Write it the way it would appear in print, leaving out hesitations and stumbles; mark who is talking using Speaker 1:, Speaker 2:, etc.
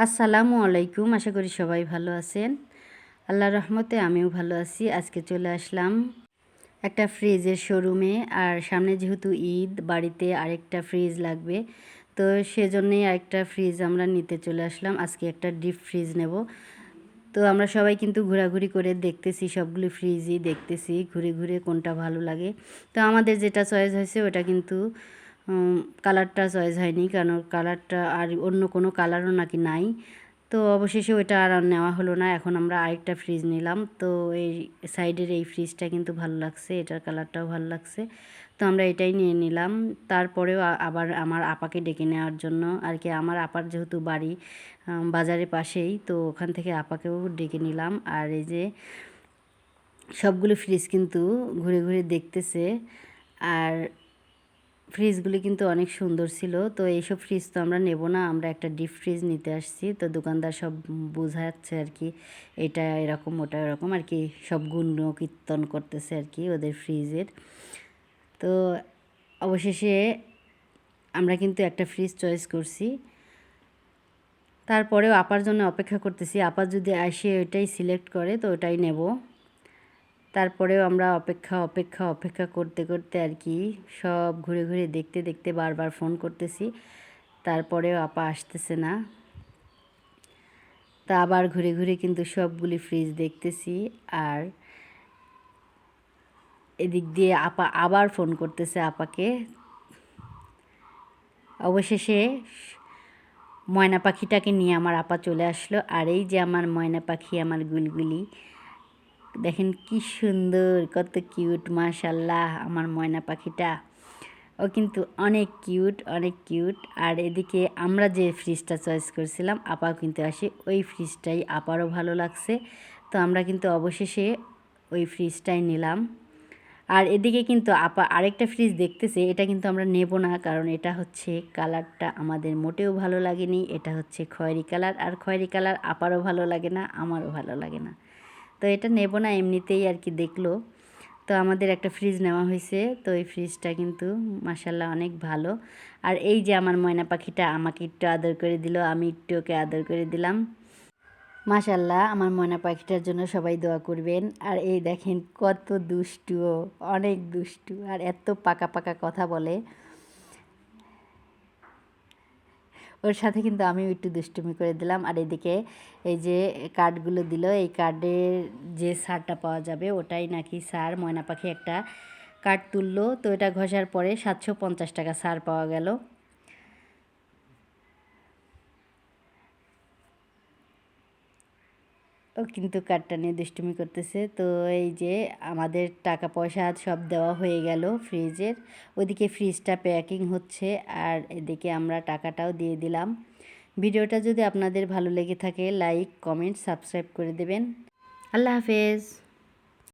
Speaker 1: আসসালামু আলাইকুম। আশা করি সবাই ভালো আছেন। আল্লাহর রহমতে আমিও ভালো আছি। আজকে চলে আসলাম একটা ফ্রিজের শোরুমে। আর সামনে যেহেতু ঈদ, বাড়িতে আরেকটা ফ্রিজ লাগবে, তো সেজন্যই আরেকটা ফ্রিজ আমরা নিতে চলে আসলাম। আজকে একটা ডিপ ফ্রিজ নেব। তো আমরা সবাই কিন্তু ঘোরাঘুরি করে দেখতেছি, সবগুলো ফ্রিজই দেখতেছি, ঘুরে ঘুরে কোনটা ভালো লাগে। তো আমাদের যেটা চয়েস হয়েছে ওটা কিন্তু কালারটা চয়েস হয়নি, কারণ কালারটা আর অন্য কোনো কালারও নাকি নাই। তো অবশেষে ওইটা আর নেওয়া হলো না। এখন আমরা আরেকটা ফ্রিজ নিলাম। তো এই সাইডের এই ফ্রিজটা কিন্তু ভালো লাগছে, এটার কালারটাও ভালো লাগছে। তো আমরা এটাই নিয়ে নিলাম। তারপরেও আবার আমার আপাকে ডেকে নেওয়ার জন্য আর কি, আমার আপার যেহেতু বাড়ি বাজারের পাশেই, তো ওখান থেকে আপাকেও ডেকে নিলাম। আর এই যে সবগুলো ফ্রিজ কিন্তু ঘুরে ঘুরে দেখতেছে। আর ফ্রিজগুলি কিন্তু অনেক সুন্দর ছিল। তো এইসব ফ্রিজ তো আমরা নেব না, আমরা একটা ডিপ ফ্রিজ নিতে আসছি। তো দোকানদার সব বোঝাচ্ছে আর কি, এটা এরকম ওটা এরকম আর কি, সব গুণ কীর্তন করতেছে আর কি ওদের ফ্রিজের। তো অবশেষে আমরা কিন্তু একটা ফ্রিজ চয়েস করছি। তারপরেও আপার জন্য অপেক্ষা করতেছি, আপা যদি আসে ওইটাই সিলেক্ট করে তো ওটাই নেব। তারপরেও আমরা অপেক্ষা করতে করতে আর কি সব ঘুরে ঘুরে দেখতে দেখতে বারবার ফোন করতেছি, তারপরেও আপা আসতেছে না। তা আবার ঘুরে ঘুরে কিন্তু সবগুলি ফ্রিজ দেখতেছি। আর এদিক দিয়ে আপা আবার ফোন করতেছে আপাকে। অবশেষে ময়না পাখিটাকে নিয়ে আমার আপা চলে আসলো। আর এই যে আমার ময়না পাখি, আমার গুলগুলি, দেখেন কি সুন্দর, কত কিউট, মাশাল্লাহ আমার ময়না পাখিটা। ও কিন্তু অনেক কিউট, অনেক কিউট। আর এদিকে আমরা যে ফ্রিজটা চয়েস করেছিলাম, আপাও কিন্তু আসে, ওই ফ্রিজটাই আপারও ভালো লাগছে। তো আমরা কিন্তু অবশেষে ওই ফ্রিজটাই নিলাম। আর এদিকে কিন্তু আপা আরেকটা ফ্রিজ দেখতেছে, এটা কিন্তু আমরা নেব না, কারণ এটা হচ্ছে কালারটা আমাদের মোটেও ভালো লাগেনি। এটা হচ্ছে খয়েরি কালার, আর খয়েরি কালার আপারও ভালো লাগে না, আমারও ভালো লাগে না। তো এটা নেব না, এমনিতেই আর কি দেখলো। তো আমাদের একটা ফ্রিজ নেওয়া হয়েছে। তো এই ফ্রিজটা কিন্তু মাশাল্লাহ অনেক ভালো। আর এই যে আমার ময়না পাখিটা আমাকে একটু আদর করে দিল, আমি একটু ওকে আদর করে দিলাম। মাশাল্লাহ আমার ময়না পাখিটার জন্য সবাই দোয়া করবেন। আর এই দেখেন কত দুষ্টু, ও অনেক দুষ্টু, আর এত পাকা পাকা কথা বলে। ওর সাথে কিন্তু আমিও একটু দুষ্টুমি করে দিলাম। আর এদিকে এই যে কার্ডগুলো দিল, এই কার্ডের যে সারটা পাওয়া যাবে ওটাই নাকি সার। ময়না পাখি একটা কার্ড তুললো, তো এটা ঘষার পরে 750 টাকা সার পাওয়া গেল। ও কিন্তু কার্ডটা নিয়ে দুষ্টুমি করতেছে। তো এই যে আমাদের টাকা পয়সা সব দেওয়া হয়ে গেল ফ্রিজের। ওদিকে ফ্রিজটা প্যাকিং হচ্ছে, আর এদিকে আমরা টাকাটাও দিয়ে দিলাম। ভিডিওটা যদি আপনাদের ভালো লেগে থাকে, লাইক, কমেন্ট, সাবস্ক্রাইব করে দেবেন। আল্লাহ হাফেজ।